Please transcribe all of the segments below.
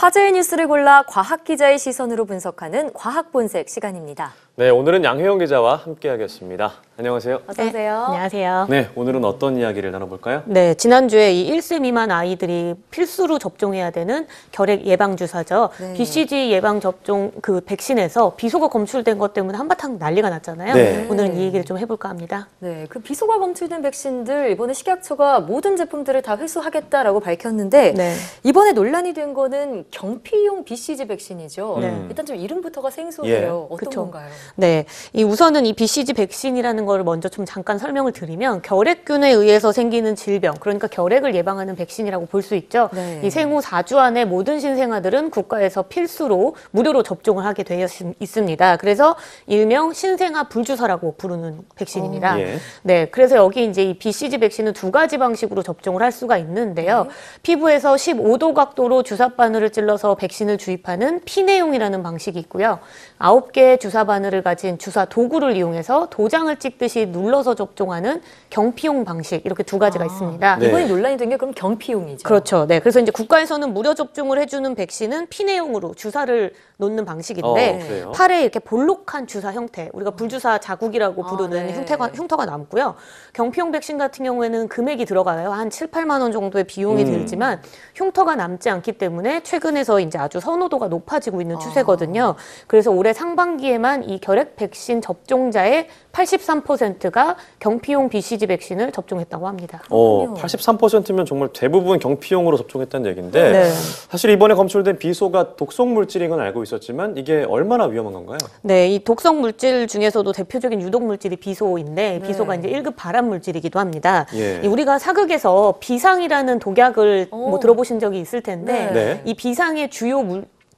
화제의 뉴스를 골라 과학 기자의 시선으로 분석하는 과학본색 시간입니다. 네, 오늘은 양혜영 기자와 함께하겠습니다. 안녕하세요. 어서 오세요. 네, 안녕하세요. 네, 오늘은 어떤 이야기를 나눠볼까요? 네, 지난주에 이 1세 미만 아이들이 필수로 접종해야 되는 결핵 예방 주사죠. 네. BCG 예방 접종 그 백신에서 비소가 검출된 것 때문에 한바탕 난리가 났잖아요. 네. 오늘은 이 얘기를 좀 해볼까 합니다. 네, 그 비소가 검출된 백신들 이번에 식약처가 모든 제품들을 다 회수하겠다라고 밝혔는데 네. 이번에 논란이 된 거는 경피용 BCG 백신이죠. 네. 일단 좀 이름부터가 생소해요. 어떤 그쵸. 건가요? 네, 우선은 이 BCG 백신이라는 걸 먼저 좀 잠깐 설명을 드리면 결핵균에 의해서 생기는 질병, 그러니까 결핵을 예방하는 백신이라고 볼 수 있죠. 네. 이 생후 4주 안에 모든 신생아들은 국가에서 필수로 무료로 접종을 하게 되어 있습니다. 그래서 일명 신생아 불주사라고 부르는 백신입니다. 예. 네, 그래서 여기 이제 이 BCG 백신은 두 가지 방식으로 접종을 할 수가 있는데요. 네. 피부에서 15도 각도로 주사 바늘을 찔러서 백신을 주입하는 피내용이라는 방식이 있고요. 9개의 주사 바늘을 가진 주사 도구를 이용해서 도장을 찍듯이 눌러서 접종하는 경피용 방식, 이렇게 두 가지가 있습니다. 네. 이번에 논란이 된 게 그럼 경피용이죠. 그렇죠. 네. 그래서 이제 국가에서는 무료 접종을 해주는 백신은 피내용으로 주사를 놓는 방식인데 그래요? 팔에 이렇게 볼록한 주사 형태, 우리가 불주사 자국이라고 부르는 네. 흉터가 남고요. 경피용 백신 같은 경우에는 금액이 들어가요. 한 7, 8만 원 정도의 비용이 들지만 흉터가 남지 않기 때문에 최근에서 이제 아주 선호도가 높아지고 있는 추세거든요. 그래서 올해 상반기에만 이 결핵 백신 접종자의 83%가 경피용 BCG 백신을 접종했다고 합니다. 83%면 정말 대부분 경피용으로 접종했다는 얘기인데 네. 사실 이번에 검출된 비소가 독성 물질인 건 알고 있었지만 이게 얼마나 위험한 건가요? 네, 이 독성 물질 중에서도 대표적인 유독 물질이 비소인데 네. 비소가 이제 1급 발암 물질이기도 합니다. 예. 우리가 사극에서 비상이라는 독약을 뭐 들어보신 적이 있을 텐데 네. 이 비상의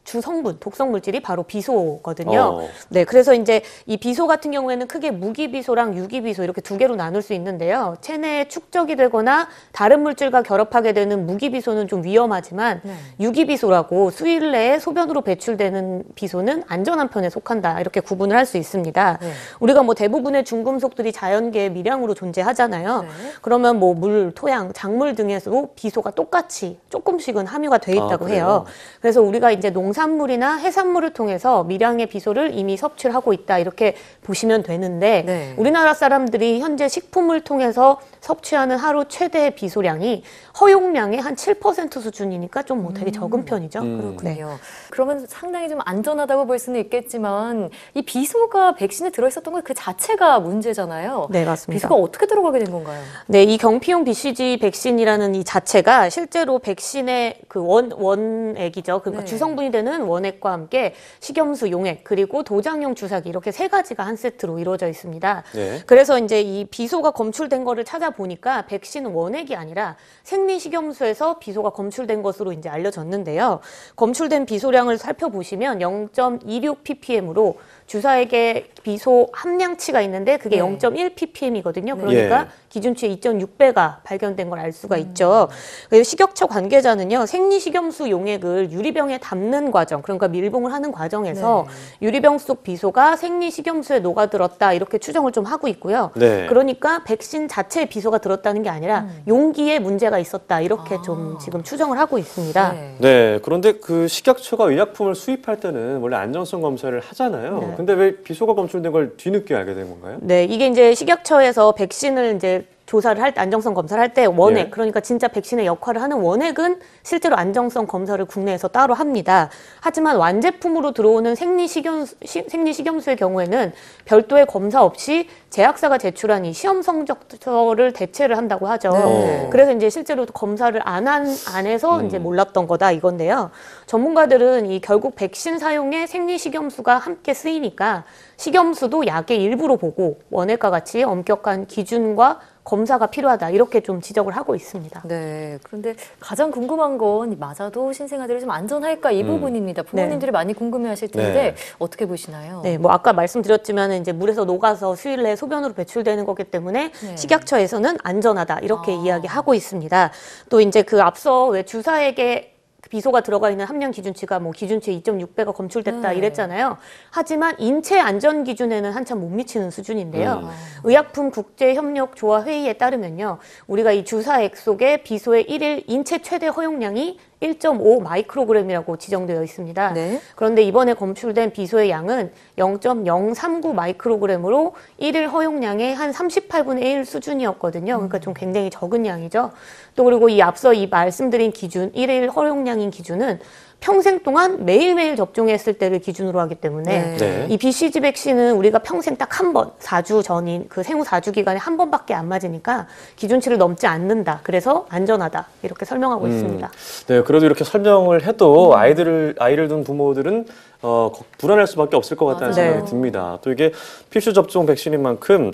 주성분, 독성 물질이 바로 비소거든요. 어. 네, 그래서 이제 이 비소 같은 경우에는 크게 무기비소랑 유기비소 이렇게 두 개로 나눌 수 있는데요. 체내에 축적이 되거나 다른 물질과 결합하게 되는 무기비소는 좀 위험하지만 네. 유기비소라고 수일 내에 소변으로 배출되는 비소는 안전한 편에 속한다. 이렇게 구분을 할 수 있습니다. 네. 우리가 뭐 대부분의 중금속들이 자연계에 미량으로 존재하잖아요. 네. 그러면 뭐 물, 토양, 작물 등에서도 비소가 똑같이 조금씩은 함유가 돼 있다고 그래요? 해요. 그래서 우리가 이제 농산물이나 해산물을 통해서 미량의 비소를 이미 섭취를 하고 있다 이렇게 보시면 되는데 네. 우리나라 사람들이 현재 식품을 통해서 섭취하는 하루 최대 비소량이 허용량의 한 7% 수준이니까 좀 뭐 되게 적은 편이죠. 그렇군요. 그러면 상당히 좀 안전하다고 볼 수는 있겠지만 이 비소가 백신에 들어있었던 것 그 자체가 문제잖아요. 네, 맞습니다. 비소가 어떻게 들어가게 된 건가요? 네, 이 경피용 BCG 백신이라는 이 자체가 실제로 백신의 그 원액이죠. 그러니까 네. 주성분이 되는 원액과 함께 식염수 용액 그리고 도장용 주사기 이렇게 세 가지가 한 세트로 이루어져 있습니다. 네. 그래서 이제 이 비소가 검출된 거를 찾아보니까 백신 원액이 아니라 생리식염수에서 비소가 검출된 것으로 이제 알려졌는데요. 검출된 비소량을 살펴보시면 0.26ppm으로 주사액의 비소 함량치가 있는데 그게 네. 0.1ppm이거든요. 그러니까 예. 기준치의 2.6배가 발견된 걸 알 수가 있죠. 그래서 식약처 관계자는요. 생리식염수 용액을 유리병에 담는 과정, 그러니까 밀봉을 하는 과정에서 유리병 속 비소가 생리식염수에 녹아들었다 이렇게 추정을 좀 하고 있고요. 네. 그러니까 백신 자체에 비소가 들었다는 게 아니라 용기에 문제가 있었다 이렇게 좀 지금 추정을 하고 있습니다. 네. 네, 그런데 그 식약처가 의약품을 수입할 때는 원래 안전성 검사를 하잖아요. 네. 근데 왜 비소가 검출된 걸 뒤늦게 알게 된 건가요? 네, 이게 이제 식약처에서 백신을 이제 조사를 할 때, 안정성 검사를 할 때 원액, 예. 그러니까 진짜 백신의 역할을 하는 원액은 실제로 안정성 검사를 국내에서 따로 합니다. 하지만 완제품으로 들어오는 생리식염수의 경우에는 별도의 검사 없이 제약사가 제출한 이 시험 성적서를 대체를 한다고 하죠. 네. 그래서 이제 실제로 검사를 안 해서 이제 몰랐던 거다 이건데요. 전문가들은 이 결국 백신 사용에 생리식염수가 함께 쓰이니까 식염수도 약의 일부로 보고 원액과 같이 엄격한 기준과 검사가 필요하다 이렇게 좀 지적을 하고 있습니다. 네. 그런데 가장 궁금한 건 맞아도 신생아들이 좀 안전할까 이 부분입니다. 부모님들이 많이 궁금해하실 텐데 네. 어떻게 보시나요? 네, 뭐 아까 말씀드렸지만 이제 물에서 녹아서 수일 내에 소변으로 배출되는 거기 때문에 네. 식약처에서는 안전하다 이렇게 이야기하고 있습니다. 또 이제 그 앞서 왜 주사액에 비소가 들어가 있는 함량 기준치가 뭐 기준치 2.6배가 검출됐다 네. 이랬잖아요. 하지만 인체 안전 기준에는 한참 못 미치는 수준인데요. 의약품 국제협력조화 회의에 따르면요. 우리가 이 주사액 속에 비소의 1일 인체 최대 허용량이 1.5 마이크로그램이라고 지정되어 있습니다. 네. 그런데 이번에 검출된 비소의 양은 0.039 마이크로그램으로 1일 허용량의 한 38분의 1 수준이었거든요. 그러니까 좀 굉장히 적은 양이죠. 또 그리고 이 앞서 이 말씀드린 기준, 1일 허용량인 기준은 평생 동안 매일매일 접종했을 때를 기준으로 하기 때문에 네. 이 BCG 백신은 우리가 평생 딱 한 번, 4주 전인 그 생후 4주 기간에 한 번밖에 안 맞으니까 기준치를 넘지 않는다. 그래서 안전하다. 이렇게 설명하고 있습니다. 네, 그래도 이렇게 설명을 해도 아이를 둔 부모들은 불안할 수밖에 없을 것 같다는 맞아요. 생각이 듭니다. 또 이게 필수 접종 백신인 만큼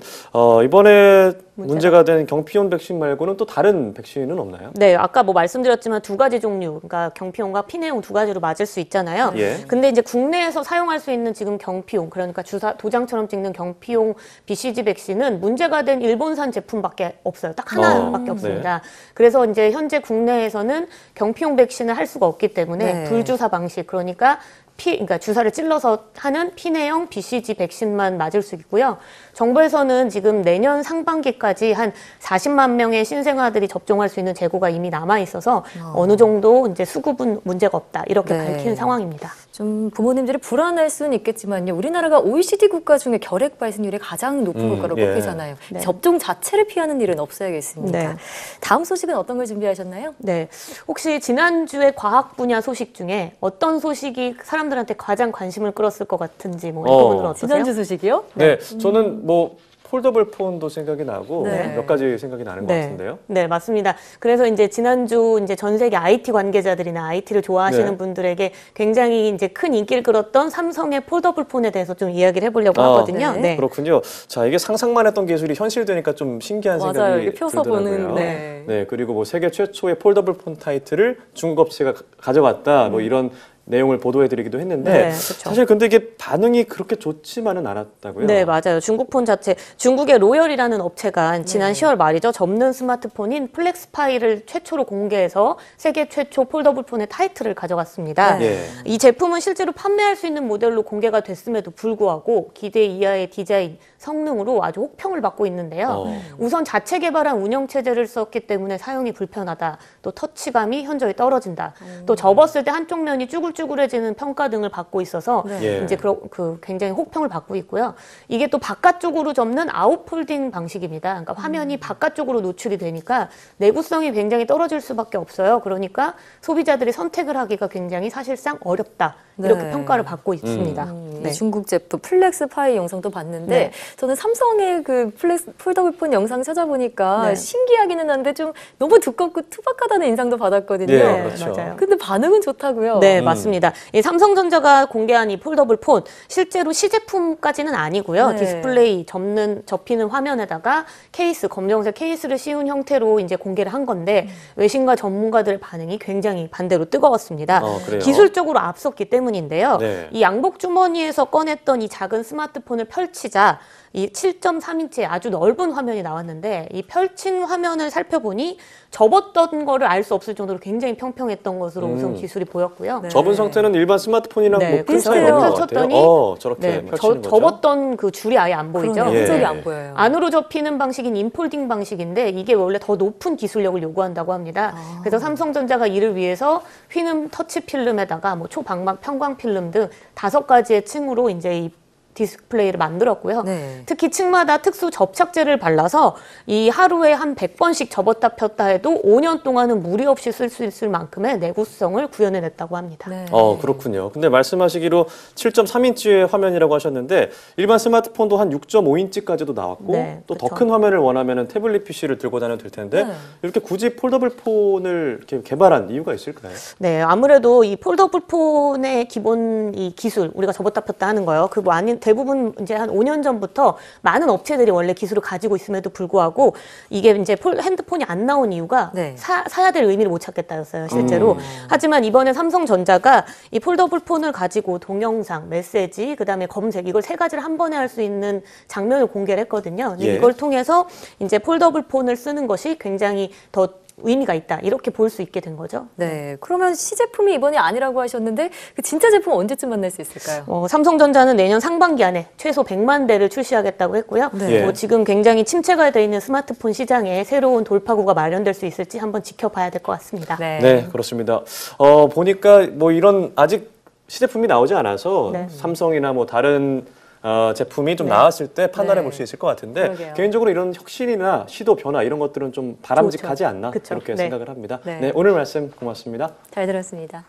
이번에 문제가 된 경피온 백신 말고는 또 다른 백신은 없나요? 네, 아까 뭐 말씀드렸지만 두 가지 종류, 그러니까 경피용과 피내용 두 가지로 맞을 수 있잖아요. 예. 근데 이제 국내에서 사용할 수 있는 지금 경피용, 그러니까 주사 도장처럼 찍는 경피용 BCG 백신은 문제가 된 일본산 제품밖에 없어요. 딱 하나밖에 없습니다. 그래서 이제 현재 국내에서는 경피용 백신을 할 수가 없기 때문에 네. 불주사 방식, 그러니까 그러니까 주사를 찔러서 하는 피내용 BCG 백신만 맞을 수 있고요. 정부에서는 지금 내년 상반기까지 한 40만 명의 신생아들이 접종할 수 있는 재고가 이미 남아 있어서 어느 정도 이제 수급은 문제가 없다 이렇게 네. 밝힌 상황입니다. 좀 부모님들이 불안할 수는 있겠지만요. 우리나라가 OECD 국가 중에 결핵 발생률이 가장 높은 국가로 예. 꼽히잖아요. 네. 접종 자체를 피하는 일은 없어야겠습니까? 네. 다음 소식은 어떤 걸 준비하셨나요? 네. 혹시 지난주에 과학 분야 소식 중에 어떤 소식이 사람들한테 가장 관심을 끌었을 것 같은지 뭐 여러분들은 어떠세요? 지난주 소식이요? 네, 저는 뭐 폴더블 폰도 생각이 나고 네. 몇 가지 생각이 나는 것 같은데요. 네, 맞습니다. 그래서 이제 지난주 이제 전 세계 IT 관계자들이나 IT를 좋아하시는 네. 분들에게 굉장히 이제 큰 인기를 끌었던 삼성의 폴더블 폰에 대해서 좀 이야기를 해보려고 하거든요. 네. 네. 그렇군요. 자, 이게 상상만 했던 기술이 현실되니까 좀 신기한 맞아요. 생각이 이렇게 펴서 들더라고요. 보는. 네. 네, 그리고 뭐 세계 최초의 폴더블 폰 타이틀을 중국 업체가 가져갔다. 뭐 이런 내용을 보도해드리기도 했는데 네, 그렇죠. 사실 근데 이게 반응이 그렇게 좋지만은 않았다고요. 네, 맞아요. 중국 폰 자체, 중국의 로열이라는 업체가 지난 10월 말이죠. 접는 스마트폰인 플렉스파이를 최초로 공개해서 세계 최초 폴더블 폰의 타이틀을 가져갔습니다. 네. 예. 이 제품은 실제로 판매할 수 있는 모델로 공개가 됐음에도 불구하고 기대 이하의 디자인, 성능으로 아주 혹평을 받고 있는데요. 우선 자체 개발한 운영체제를 썼기 때문에 사용이 불편하다. 또 터치감이 현저히 떨어진다. 또 접었을 때 한쪽 면이 쭈글쭈글해지는 평가 등을 받고 있어서 네. 예. 이제 굉장히 혹평을 받고 있고요. 이게 또 바깥쪽으로 접는 아웃폴딩 방식입니다. 그러니까 화면이 바깥쪽으로 노출이 되니까 내구성이 굉장히 떨어질 수밖에 없어요. 그러니까 소비자들이 선택을 하기가 굉장히 사실상 어렵다. 이렇게 네. 평가를 받고 있습니다. 네. 중국 제품 플렉스파이 영상도 봤는데 네. 저는 삼성의 그 폴더블폰 영상 찾아보니까 네. 신기하기는 한데 좀 너무 두껍고 투박하다는 인상도 받았거든요. 예, 그렇죠. 맞아요. 근데 반응은 좋다고요. 네, 맞습니다. 이 삼성전자가 공개한 이 폴더블 폰 실제로 시제품까지는 아니고요. 네. 디스플레이 접히는 화면에다가 케이스, 검정색 케이스를 씌운 형태로 이제 공개를 한 건데 외신과 전문가들의 반응이 굉장히 반대로 뜨거웠습니다. 그래요? 기술적으로 앞섰기 때문인데요. 네. 이 양복 주머니에서 꺼냈던 이 작은 스마트폰을 펼치자 이 7.3인치의 아주 넓은 화면이 나왔는데 이 펼친 화면을 살펴보니 접었던 거를 알 수 없을 정도로 굉장히 평평했던 것으로 우선 기술이 보였고요. 네. 접은 상태는 일반 스마트폰이랑 네, 뭐 큰 차이 비슷해요. 없는 것 같아요. 펼쳤더니 저렇게 네, 펼치는 거죠. 접었던 그 줄이 아예 안 보이죠. 그러네요. 예. 흔적이 안 보여요. 안으로 접히는 방식인 인폴딩 방식인데 이게 원래 더 높은 기술력을 요구한다고 합니다. 그래서 삼성전자가 이를 위해서 휘는 터치 필름에다가 뭐 초방막 평광 필름 등 5가지의 층으로 이제 이 디스플레이를 만들었고요. 네. 특히 층마다 특수 접착제를 발라서 이 하루에 한 100번씩 접었다 폈다 해도 5년 동안은 무리 없이 쓸 수 있을 만큼의 내구성을 구현해냈다고 합니다. 네. 그렇군요. 근데 말씀하시기로 7.3인치의 화면이라고 하셨는데 일반 스마트폰도 한 6.5인치까지도 나왔고 네, 또 더 그렇죠. 큰 화면을 원하면 태블릿 PC를 들고 다녀도 될 텐데 네. 이렇게 굳이 폴더블 폰을 이렇게 개발한 이유가 있을까요? 네, 아무래도 이 폴더블 폰의 기본 이 기술, 우리가 접었다 폈다 하는 거요. 그 아닌 대부분 이제 한 5년 전부터 많은 업체들이 원래 기술을 가지고 있음에도 불구하고 이게 이제 핸드폰이 안 나온 이유가 네. 사야 될 의미를 못 찾겠다였어요, 실제로. 하지만 이번에 삼성전자가 이 폴더블 폰을 가지고 동영상, 메시지, 그다음에 검색 이걸 3가지를 한 번에 할 수 있는 장면을 공개를 했거든요. 근데 예. 이걸 통해서 이제 폴더블 폰을 쓰는 것이 굉장히 더 의미가 있다. 이렇게 볼 수 있게 된 거죠. 네. 그러면 시제품이 이번이 아니라고 하셨는데 그 진짜 제품 언제쯤 만날 수 있을까요? 삼성전자는 내년 상반기 안에 최소 100만 대를 출시하겠다고 했고요. 네. 예. 지금 굉장히 침체가 돼 있는 스마트폰 시장에 새로운 돌파구가 마련될 수 있을지 한번 지켜봐야 될 것 같습니다. 네, 그렇습니다. 보니까 뭐 이런 아직 시제품이 나오지 않아서 네. 삼성이나 뭐 다른 제품이 좀 네. 나왔을 때 판단해 네. 볼 수 있을 것 같은데 그러게요. 개인적으로 이런 혁신이나 시도 변화 이런 것들은 좀 바람직하지 않나 그쵸. 이렇게 네. 생각을 합니다. 네. 네, 오늘 말씀 고맙습니다. 잘 들었습니다.